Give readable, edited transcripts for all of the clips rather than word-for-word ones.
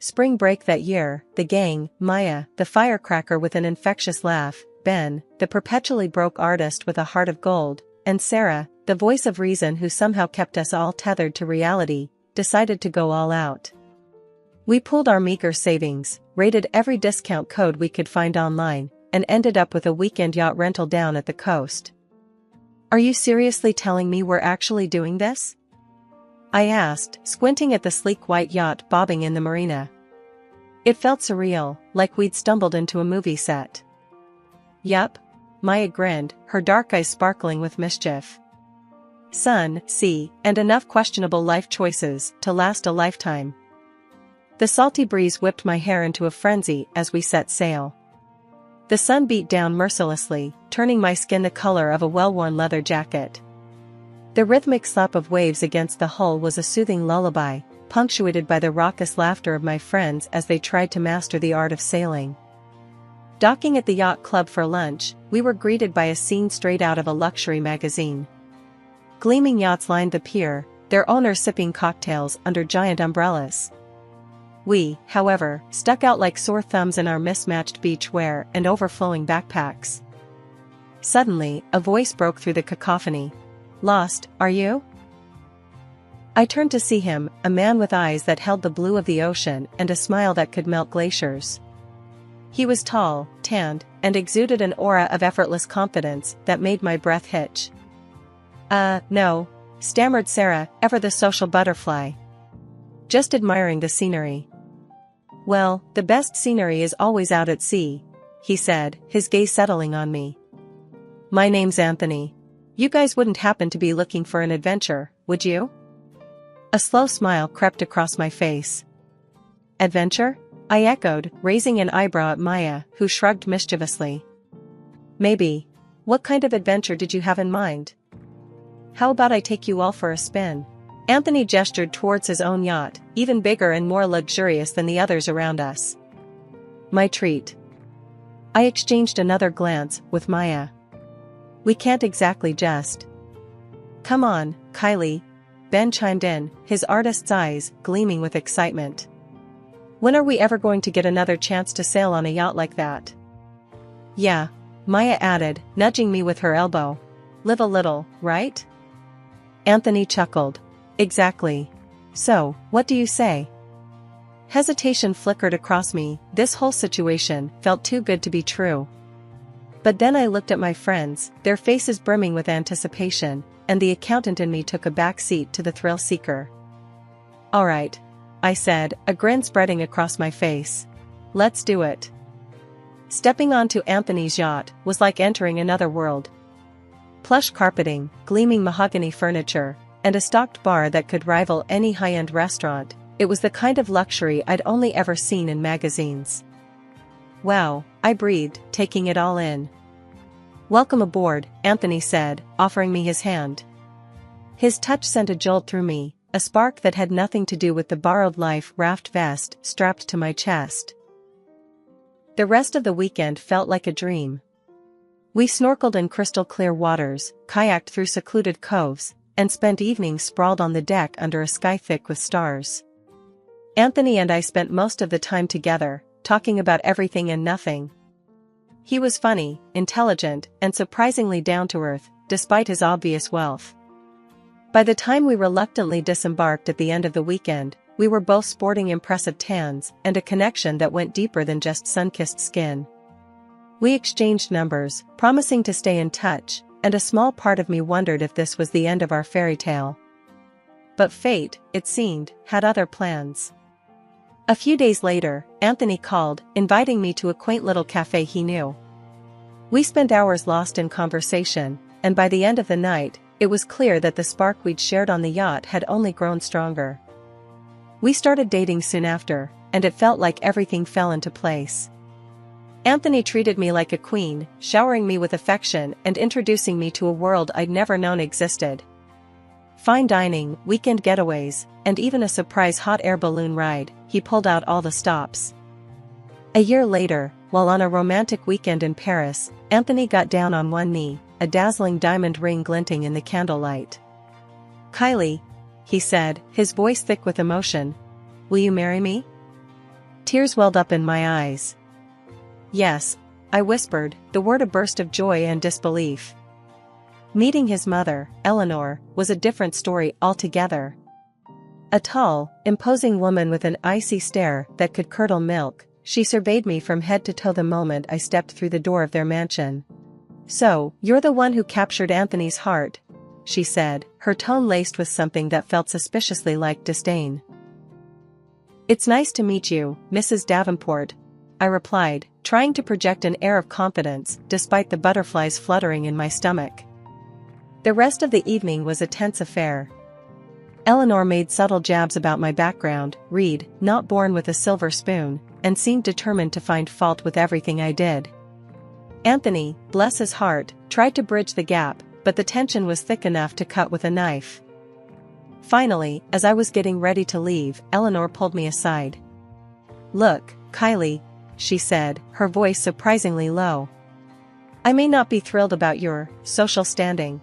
spring break that year, the gang, Maya, the firecracker with an infectious laugh, Ben, the perpetually broke artist with a heart of gold, and Sarah, the voice of reason who somehow kept us all tethered to reality, decided to go all out. We pooled our meager savings, raided every discount code we could find online, and ended up with a weekend yacht rental down at the coast. "Are you seriously telling me we're actually doing this?" I asked, squinting at the sleek white yacht bobbing in the marina. It felt surreal, like we'd stumbled into a movie set. "Yup," Maya grinned, her dark eyes sparkling with mischief. "Sun, sea, and enough questionable life choices to last a lifetime." The salty breeze whipped my hair into a frenzy as we set sail. The sun beat down mercilessly, turning my skin the color of a well-worn leather jacket. The rhythmic slap of waves against the hull was a soothing lullaby, punctuated by the raucous laughter of my friends as they tried to master the art of sailing. Docking at the yacht club for lunch, we were greeted by a scene straight out of a luxury magazine. Gleaming yachts lined the pier, their owners sipping cocktails under giant umbrellas. We, however, stuck out like sore thumbs in our mismatched beach wear and overflowing backpacks. Suddenly, a voice broke through the cacophony. "Lost, are you?" I turned to see him, a man with eyes that held the blue of the ocean and a smile that could melt glaciers. He was tall, tanned, and exuded an aura of effortless confidence that made my breath hitch. No," stammered Sarah, ever the social butterfly. "Just admiring the scenery." "Well, the best scenery is always out at sea," he said, his gaze settling on me. "My name's Anthony. You guys wouldn't happen to be looking for an adventure, would you?" A slow smile crept across my face. "Adventure?" I echoed, raising an eyebrow at Maya, who shrugged mischievously. "Maybe. What kind of adventure did you have in mind?" "How about I take you all for a spin?" Anthony gestured towards his own yacht, even bigger and more luxurious than the others around us. "My treat." I exchanged another glance with Maya. "We can't exactly just." "Come on, Kylie," Ben chimed in, his artist's eyes gleaming with excitement. "When are we ever going to get another chance to sail on a yacht like that?" "Yeah," Maya added, nudging me with her elbow. "Live a little, right?" Anthony chuckled. "Exactly. So, what do you say?" Hesitation flickered across me. This whole situation felt too good to be true. But then I looked at my friends, their faces brimming with anticipation, and the accountant in me took a back seat to the thrill seeker. "All right," I said, a grin spreading across my face. "Let's do it." Stepping onto Anthony's yacht was like entering another world. Plush carpeting, gleaming mahogany furniture, and a stocked bar that could rival any high-end restaurant. It was the kind of luxury I'd only ever seen in magazines. "Wow," I breathed, taking it all in. "Welcome aboard," Anthony said, offering me his hand. His touch sent a jolt through me, a spark that had nothing to do with the borrowed life raft vest strapped to my chest. The rest of the weekend felt like a dream. We snorkeled in crystal-clear waters, kayaked through secluded coves, and spent evenings sprawled on the deck under a sky thick with stars. Anthony and I spent most of the time together, talking about everything and nothing. He was funny, intelligent, and surprisingly down-to-earth, despite his obvious wealth. By the time we reluctantly disembarked at the end of the weekend, we were both sporting impressive tans and a connection that went deeper than just sun-kissed skin. We exchanged numbers, promising to stay in touch, and a small part of me wondered if this was the end of our fairy tale. But fate, it seemed, had other plans. A few days later, Anthony called, inviting me to a quaint little cafe he knew. We spent hours lost in conversation, and by the end of the night, it was clear that the spark we'd shared on the yacht had only grown stronger. We started dating soon after, and it felt like everything fell into place. Anthony treated me like a queen, showering me with affection and introducing me to a world I'd never known existed. Fine dining, weekend getaways, and even a surprise hot air balloon ride, he pulled out all the stops. A year later, while on a romantic weekend in Paris, Anthony got down on one knee, a dazzling diamond ring glinting in the candlelight. "Kylie," he said, his voice thick with emotion, "will you marry me?" Tears welled up in my eyes. Yes, I whispered, the word a burst of joy and disbelief. Meeting his mother, Eleanor, was a different story altogether. A tall, imposing woman with an icy stare that could curdle milk, she surveyed me from head to toe the moment I stepped through the door of their mansion. "So, you're the one who captured Anthony's heart," she said, her tone laced with something that felt suspiciously like disdain. "It's nice to meet you, Mrs. Davenport," I replied, trying to project an air of confidence despite the butterflies fluttering in my stomach. The rest of the evening was a tense affair. Eleanor made subtle jabs about my background, Reed, not born with a silver spoon, and seemed determined to find fault with everything I did. Anthony, bless his heart, tried to bridge the gap, but the tension was thick enough to cut with a knife. Finally, as I was getting ready to leave, Eleanor pulled me aside. "Look, Kylie," she said, her voice surprisingly low. "I may not be thrilled about your social standing.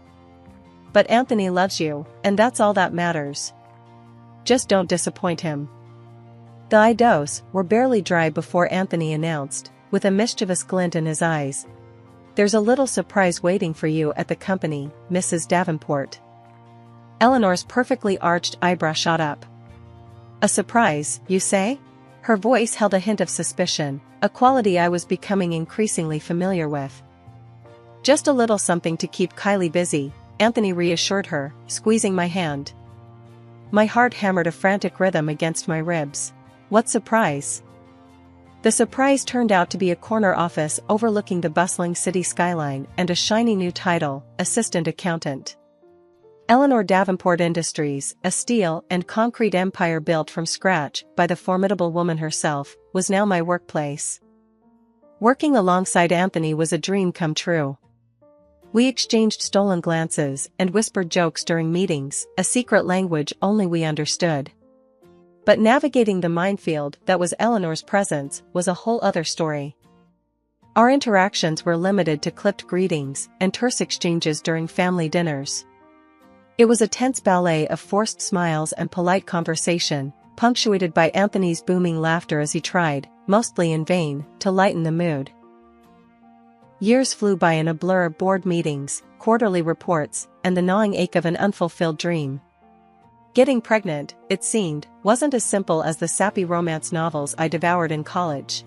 But Anthony loves you, and that's all that matters. Just don't disappoint him." The eyes were barely dry before Anthony announced, with a mischievous glint in his eyes, "There's a little surprise waiting for you at the company, Mrs. Davenport." Eleanor's perfectly arched eyebrow shot up. "A surprise, you say?" Her voice held a hint of suspicion, a quality I was becoming increasingly familiar with. "Just a little something to keep Kylie busy," Anthony reassured her, squeezing my hand. My heart hammered a frantic rhythm against my ribs. What surprise? The surprise turned out to be a corner office overlooking the bustling city skyline and a shiny new title, assistant accountant. Eleanor Davenport Industries, a steel and concrete empire built from scratch by the formidable woman herself, was now my workplace. Working alongside Anthony was a dream come true. We exchanged stolen glances and whispered jokes during meetings, a secret language only we understood. But navigating the minefield that was Eleanor's presence was a whole other story. Our interactions were limited to clipped greetings and terse exchanges during family dinners. It was a tense ballet of forced smiles and polite conversation, punctuated by Anthony's booming laughter as he tried, mostly in vain, to lighten the mood. Years flew by in a blur of board meetings, quarterly reports, and the gnawing ache of an unfulfilled dream. Getting pregnant, it seemed, wasn't as simple as the sappy romance novels I devoured in college.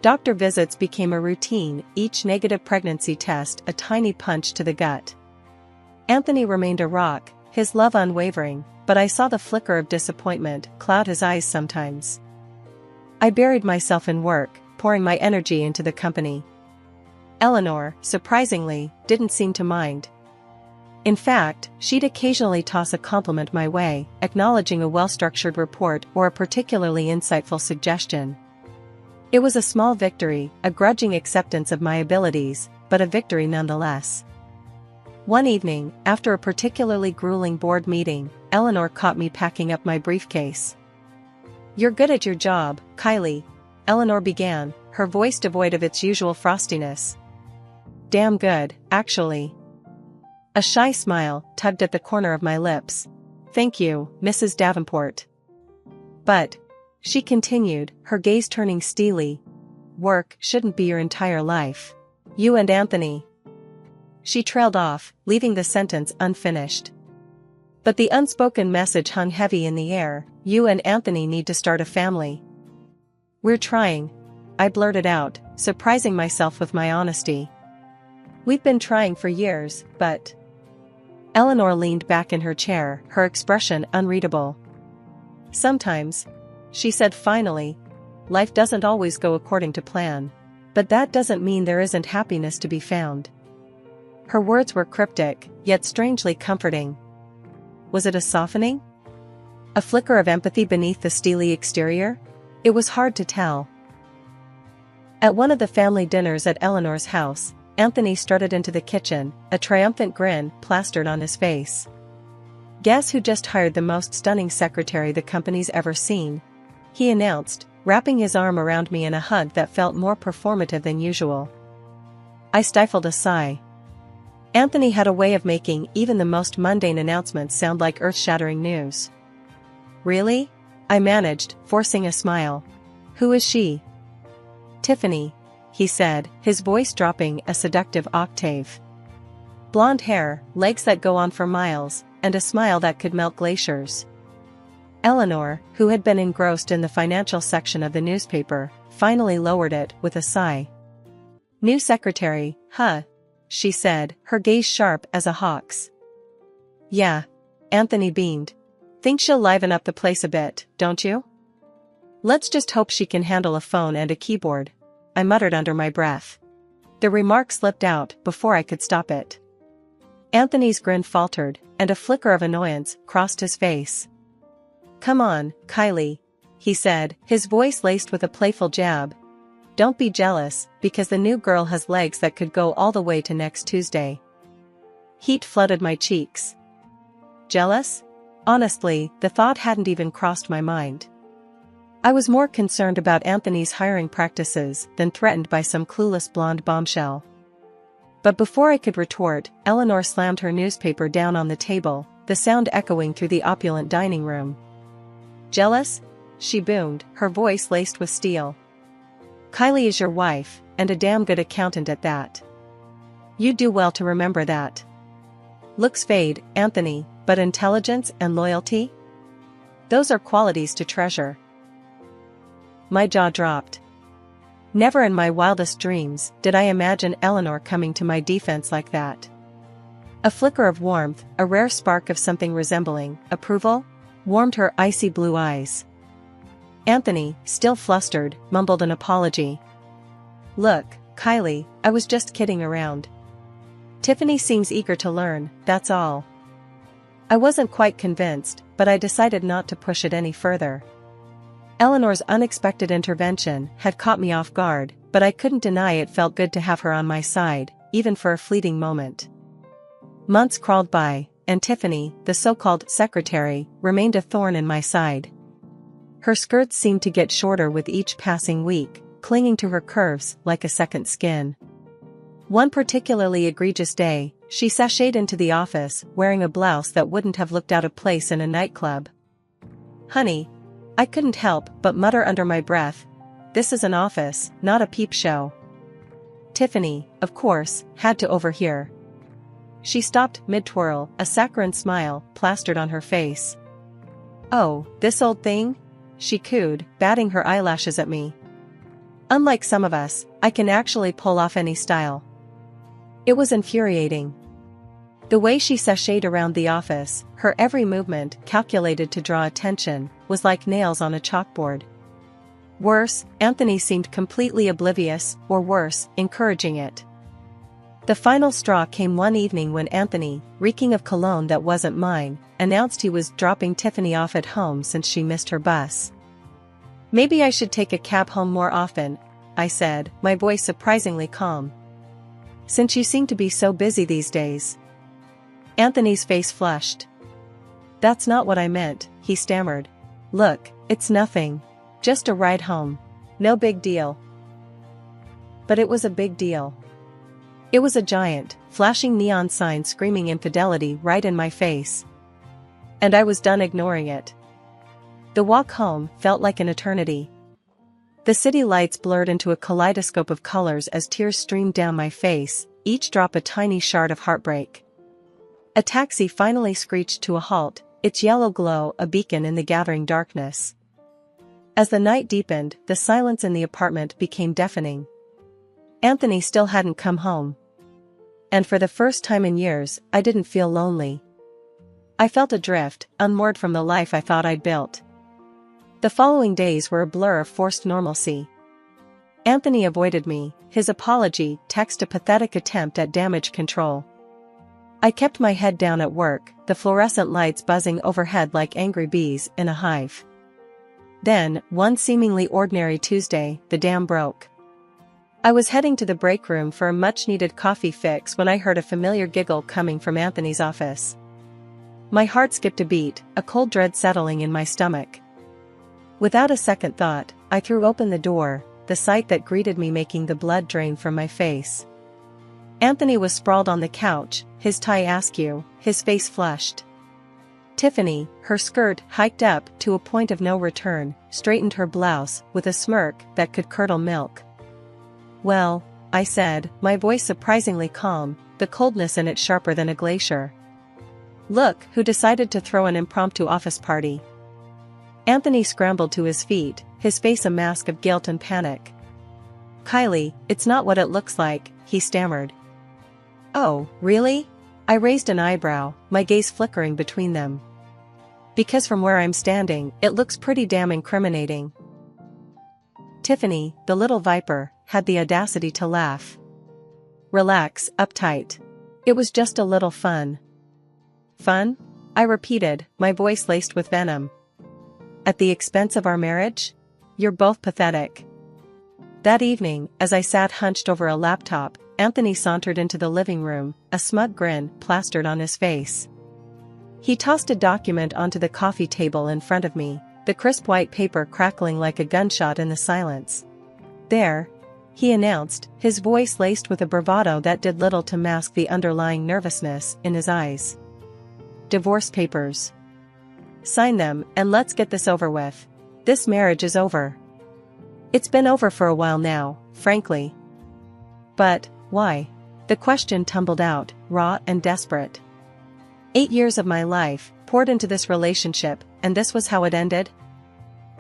Doctor visits became a routine, each negative pregnancy test a tiny punch to the gut. Anthony remained a rock, his love unwavering, but I saw the flicker of disappointment cloud his eyes sometimes. I buried myself in work, pouring my energy into the company. Eleanor, surprisingly, didn't seem to mind. In fact, she'd occasionally toss a compliment my way, acknowledging a well-structured report or a particularly insightful suggestion. It was a small victory, a grudging acceptance of my abilities, but a victory nonetheless. One evening, after a particularly grueling board meeting, Eleanor caught me packing up my briefcase. "You're good at your job, Kylie," Eleanor began, her voice devoid of its usual frostiness. "Damn good, actually." A shy smile tugged at the corner of my lips. "Thank you, Mrs. Davenport." "But," she continued, her gaze turning steely, "work shouldn't be your entire life. You and Anthony." She trailed off, leaving the sentence unfinished. But the unspoken message hung heavy in the air. "You and Anthony need to start a family." "We're trying," I blurted out, surprising myself with my honesty. "We've been trying for years, but..." Eleanor leaned back in her chair, her expression unreadable. "Sometimes," she said finally, "life doesn't always go according to plan. But that doesn't mean there isn't happiness to be found." Her words were cryptic, yet strangely comforting. Was it a softening? A flicker of empathy beneath the steely exterior? It was hard to tell. At one of the family dinners at Eleanor's house, Anthony strutted into the kitchen, a triumphant grin plastered on his face. "Guess who just hired the most stunning secretary the company's ever seen?" he announced, wrapping his arm around me in a hug that felt more performative than usual. I stifled a sigh. Anthony had a way of making even the most mundane announcements sound like earth-shattering news. "Really?" I managed, forcing a smile. Who is she? Tiffany, he said, his voice dropping a seductive octave. Blonde hair, legs that go on for miles, and a smile that could melt glaciers. Eleanor, who had been engrossed in the financial section of the newspaper, finally lowered it with a sigh. New secretary, huh? She said, her gaze sharp as a hawk's. Yeah. Anthony beamed. Think she'll liven up the place a bit, don't you? Let's just hope she can handle a phone and a keyboard, I muttered under my breath. The remark slipped out before I could stop it. Anthony's grin faltered, and a flicker of annoyance crossed his face. Come on, Kylie, he said, his voice laced with a playful jab. Don't be jealous, because the new girl has legs that could go all the way to next Tuesday. Heat flooded my cheeks. Jealous? Honestly, the thought hadn't even crossed my mind. I was more concerned about Anthony's hiring practices than threatened by some clueless blonde bombshell. But before I could retort, Eleanor slammed her newspaper down on the table, the sound echoing through the opulent dining room. Jealous? She boomed, her voice laced with steel. Kylie is your wife, and a damn good accountant at that. You'd do well to remember that. Looks fade, Anthony, but intelligence and loyalty? Those are qualities to treasure. My jaw dropped. Never in my wildest dreams did I imagine Eleanor coming to my defense like that. A flicker of warmth, a rare spark of something resembling approval, warmed her icy blue eyes. Anthony, still flustered, mumbled an apology. Look, Kylie, I was just kidding around. Tiffany seems eager to learn, that's all. I wasn't quite convinced, but I decided not to push it any further. Eleanor's unexpected intervention had caught me off guard, but I couldn't deny it felt good to have her on my side, even for a fleeting moment. Months crawled by, and Tiffany, the so-called secretary, remained a thorn in my side. Her skirts seemed to get shorter with each passing week, clinging to her curves like a second skin. One particularly egregious day, she sashayed into the office wearing a blouse that wouldn't have looked out of place in a nightclub. Honey, I couldn't help but mutter under my breath, this is an office, not a peep show. Tiffany, of course, had to overhear. She stopped mid-twirl, a saccharine smile plastered on her face. Oh, this old thing? She cooed, batting her eyelashes at me. Unlike some of us, I can actually pull off any style. It was infuriating. The way she sashayed around the office, her every movement calculated to draw attention, was like nails on a chalkboard. Worse, Anthony seemed completely oblivious, or worse, encouraging it. The final straw came one evening when Anthony, reeking of cologne that wasn't mine, announced he was dropping Tiffany off at home since she missed her bus. Maybe I should take a cab home more often, I said, my voice surprisingly calm. Since you seem to be so busy these days. Anthony's face flushed. That's not what I meant, he stammered. Look, it's nothing. Just a ride home. No big deal. But it was a big deal. It was a giant, flashing neon sign screaming infidelity right in my face. And I was done ignoring it. The walk home felt like an eternity. The city lights blurred into a kaleidoscope of colors as tears streamed down my face, each drop a tiny shard of heartbreak. A taxi finally screeched to a halt, its yellow glow a beacon in the gathering darkness. As the night deepened, the silence in the apartment became deafening. Anthony still hadn't come home. And for the first time in years, I didn't feel lonely. I felt adrift, unmoored from the life I thought I'd built. The following days were a blur of forced normalcy. Anthony avoided me, his apology text a pathetic attempt at damage control. I kept my head down at work, the fluorescent lights buzzing overhead like angry bees in a hive. Then, one seemingly ordinary Tuesday, the dam broke. I was heading to the break room for a much-needed coffee fix when I heard a familiar giggle coming from Anthony's office. My heart skipped a beat, a cold dread settling in my stomach. Without a second thought, I threw open the door, the sight that greeted me making the blood drain from my face. Anthony was sprawled on the couch, his tie askew, his face flushed. Tiffany, her skirt hiked up to a point of no return, straightened her blouse with a smirk that could curdle milk. "Well," I said, my voice surprisingly calm, the coldness in it sharper than a glacier. "Look who decided to throw an impromptu office party." Anthony scrambled to his feet, his face a mask of guilt and panic. "Kylie, it's not what it looks like," he stammered. "Oh, really?" I raised an eyebrow, my gaze flickering between them. "Because from where I'm standing, it looks pretty damn incriminating." Tiffany, the little viper, had the audacity to laugh. "Relax, uptight. It was just a little fun." "Fun?" I repeated, my voice laced with venom. "At the expense of our marriage? You're both pathetic." That evening, as I sat hunched over a laptop, Anthony sauntered into the living room, a smug grin plastered on his face. He tossed a document onto the coffee table in front of me, the crisp white paper crackling like a gunshot in the silence. "There," he announced, his voice laced with a bravado that did little to mask the underlying nervousness in his eyes. "Divorce papers. Sign them, and let's get this over with. This marriage is over." It's been over for a while now, frankly. "But why?" The question tumbled out, raw and desperate. 8 years of my life, poured into this relationship, and this was how it ended?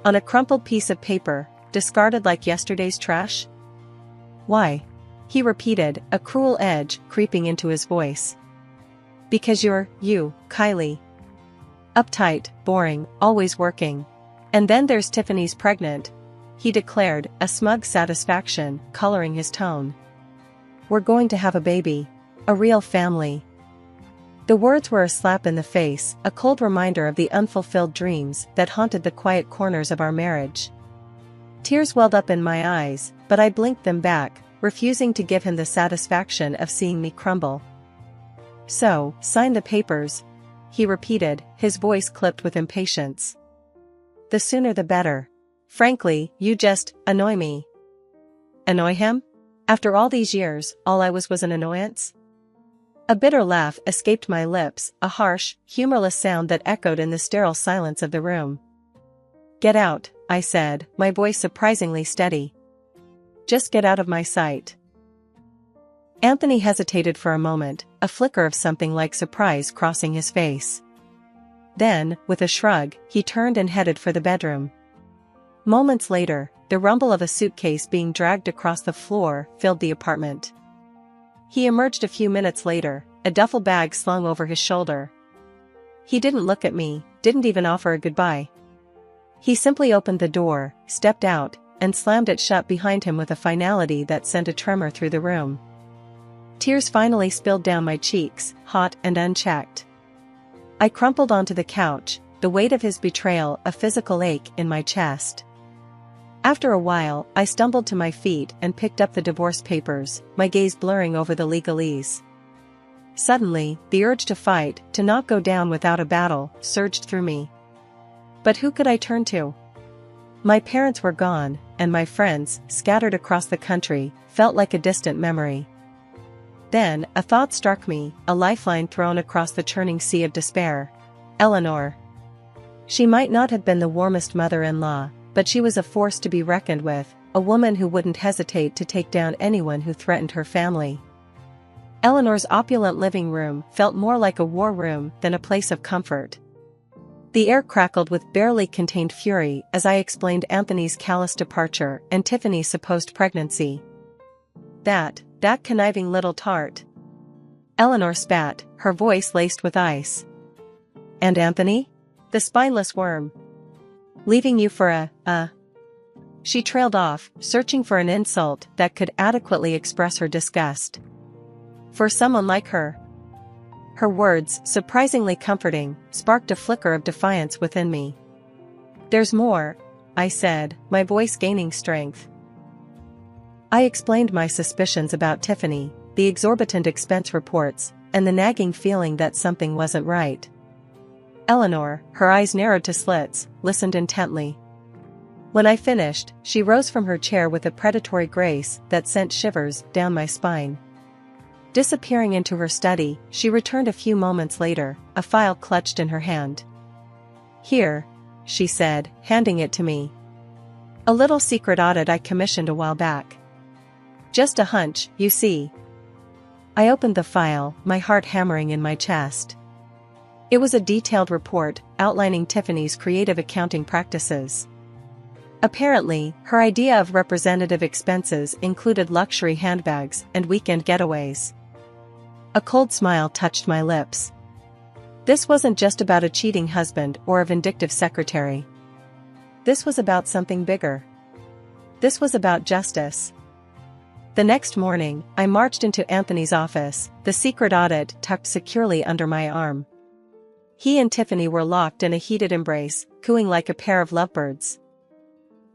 On a crumpled piece of paper, discarded like yesterday's trash? "Why?" he repeated, a cruel edge creeping into his voice. "Because you're, you, Kylie. Uptight, boring, always working. And then there's Tiffany's pregnant," he declared, a smug satisfaction coloring his tone. "We're going to have a baby. A real family." The words were a slap in the face, a cold reminder of the unfulfilled dreams that haunted the quiet corners of our marriage. Tears welled up in my eyes, but I blinked them back, refusing to give him the satisfaction of seeing me crumble. "So, sign the papers," he repeated, his voice clipped with impatience. "The sooner the better. Frankly, you just annoy me." Annoy him? After all these years, all I was an annoyance? A bitter laugh escaped my lips, a harsh, humorless sound that echoed in the sterile silence of the room. "Get out," I said, my voice surprisingly steady. "Just get out of my sight." Anthony hesitated for a moment, a flicker of something like surprise crossing his face. Then, with a shrug, he turned and headed for the bedroom. Moments later, the rumble of a suitcase being dragged across the floor filled the apartment. He emerged a few minutes later, a duffel bag slung over his shoulder. He didn't look at me, didn't even offer a goodbye. He simply opened the door, stepped out, and slammed it shut behind him with a finality that sent a tremor through the room. Tears finally spilled down my cheeks, hot and unchecked. I crumpled onto the couch, the weight of his betrayal a physical ache in my chest. After a while, I stumbled to my feet and picked up the divorce papers, my gaze blurring over the legalese. Suddenly, the urge to fight, to not go down without a battle, surged through me. But who could I turn to? My parents were gone, and my friends, scattered across the country, felt like a distant memory. Then, a thought struck me, a lifeline thrown across the churning sea of despair. Eleanor. She might not have been the warmest mother-in-law, but she was a force to be reckoned with, a woman who wouldn't hesitate to take down anyone who threatened her family. Eleanor's opulent living room felt more like a war room than a place of comfort. The air crackled with barely contained fury as I explained Anthony's callous departure and Tiffany's supposed pregnancy. That conniving little tart. Eleanor spat, her voice laced with ice. "And Anthony? The spineless worm. Leaving you for a..." She trailed off, searching for an insult that could adequately express her disgust. "For someone like her." Her words, surprisingly comforting, sparked a flicker of defiance within me. "There's more," I said, my voice gaining strength. I explained my suspicions about Tiffany, the exorbitant expense reports, and the nagging feeling that something wasn't right. Eleanor, her eyes narrowed to slits, listened intently. When I finished, she rose from her chair with a predatory grace that sent shivers down my spine. Disappearing into her study, she returned a few moments later, a file clutched in her hand. "Here," she said, handing it to me. "A little secret audit I commissioned a while back. Just a hunch, you see." I opened the file, my heart hammering in my chest. It was a detailed report outlining Tiffany's creative accounting practices. Apparently, her idea of representative expenses included luxury handbags and weekend getaways. A cold smile touched my lips. This wasn't just about a cheating husband or a vindictive secretary. This was about something bigger. This was about justice. The next morning, I marched into Anthony's office, the secret audit tucked securely under my arm. He and Tiffany were locked in a heated embrace, cooing like a pair of lovebirds.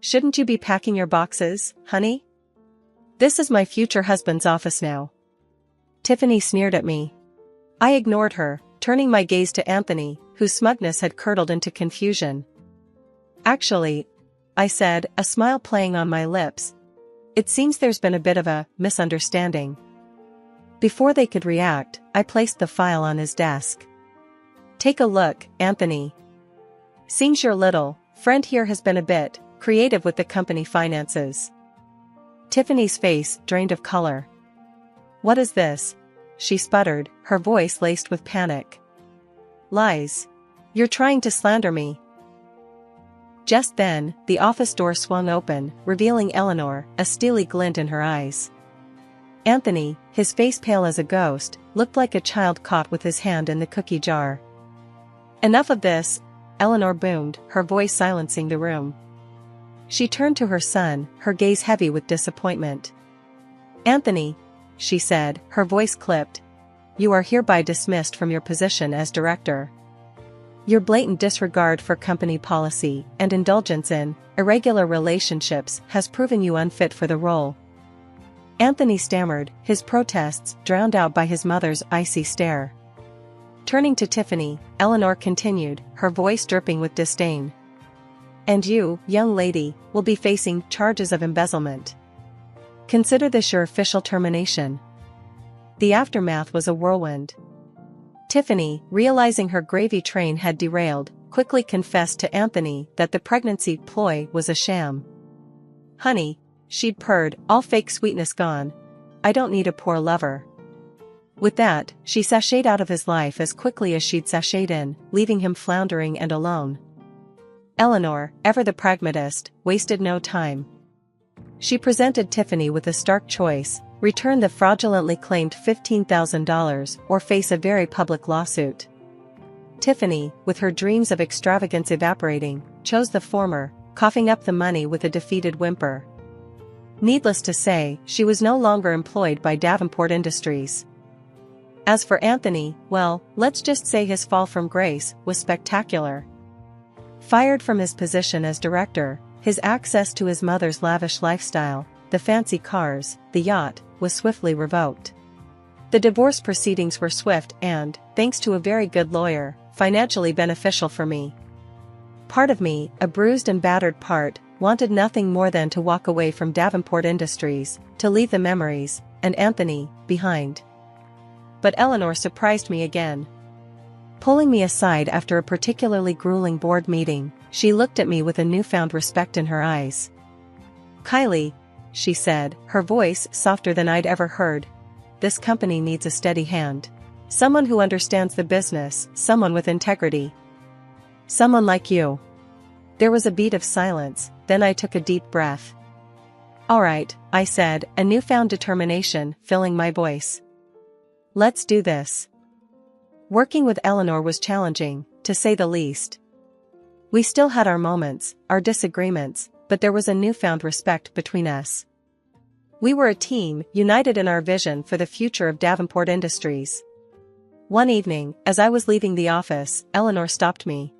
"Shouldn't you be packing your boxes, honey? This is my future husband's office now." Tiffany sneered at me. I ignored her, turning my gaze to Anthony, whose smugness had curdled into confusion. "Actually," I said, a smile playing on my lips, "it seems there's been a bit of a misunderstanding." Before they could react, I placed the file on his desk. "Take a look, Anthony. Seems your little friend here has been a bit creative with the company finances." Tiffany's face drained of color. "What is this?" she sputtered, her voice laced with panic. "Lies. You're trying to slander me." Just then, the office door swung open, revealing Eleanor, a steely glint in her eyes. Anthony, his face pale as a ghost, looked like a child caught with his hand in the cookie jar. "Enough of this," Eleanor boomed, her voice silencing the room. She turned to her son, her gaze heavy with disappointment. "Anthony," she said, her voice clipped, "you are hereby dismissed from your position as director. Your blatant disregard for company policy and indulgence in irregular relationships has proven you unfit for the role." Anthony stammered, his protests drowned out by his mother's icy stare. Turning to Tiffany, Eleanor continued, her voice dripping with disdain. "And you, young lady, will be facing charges of embezzlement. Consider this your official termination." The aftermath was a whirlwind. Tiffany, realizing her gravy train had derailed, quickly confessed to Anthony that the pregnancy ploy was a sham. "Honey," she'd purred, "all fake sweetness gone. I don't need a poor lover." With that, she sashayed out of his life as quickly as she'd sashayed in, leaving him floundering and alone. Eleanor, ever the pragmatist, wasted no time. She presented Tiffany with a stark choice: return the fraudulently claimed $15,000 or face a very public lawsuit. Tiffany, with her dreams of extravagance evaporating, chose the former, coughing up the money with a defeated whimper. Needless to say, she was no longer employed by Davenport Industries. As for Anthony, well, let's just say his fall from grace was spectacular. Fired from his position as director, his access to his mother's lavish lifestyle, the fancy cars, the yacht, was swiftly revoked. The divorce proceedings were swift and, thanks to a very good lawyer, financially beneficial for me. Part of me, a bruised and battered part, wanted nothing more than to walk away from Davenport Industries, to leave the memories, and Anthony, behind. But Eleanor surprised me again. Pulling me aside after a particularly grueling board meeting, she looked at me with a newfound respect in her eyes. "Kylie," she said, her voice softer than I'd ever heard, "this company needs a steady hand. Someone who understands the business, someone with integrity. Someone like you." There was a beat of silence, then I took a deep breath. "All right," I said, a newfound determination filling my voice. "Let's do this." Working with Eleanor was challenging, to say the least. We still had our moments, our disagreements, but there was a newfound respect between us. We were a team, united in our vision for the future of Davenport Industries. One evening, as I was leaving the office, Eleanor stopped me.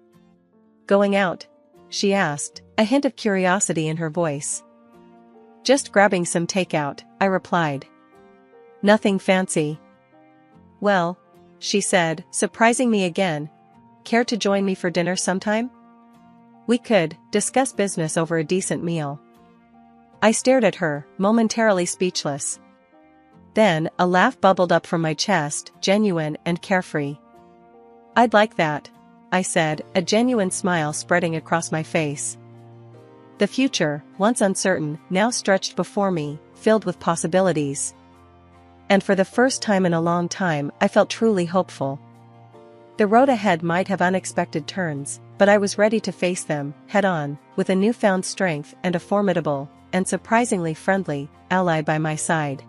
"Going out?" she asked, a hint of curiosity in her voice. "Just grabbing some takeout," I replied. "Nothing fancy?" "Well," she said, surprising me again, "care to join me for dinner sometime? We could discuss business over a decent meal." I stared at her, momentarily speechless. Then, a laugh bubbled up from my chest, genuine and carefree. "I'd like that," I said, a genuine smile spreading across my face. The future, once uncertain, now stretched before me, filled with possibilities. And for the first time in a long time, I felt truly hopeful. The road ahead might have unexpected turns, but I was ready to face them, head-on, with a newfound strength and a formidable, and surprisingly friendly, ally by my side.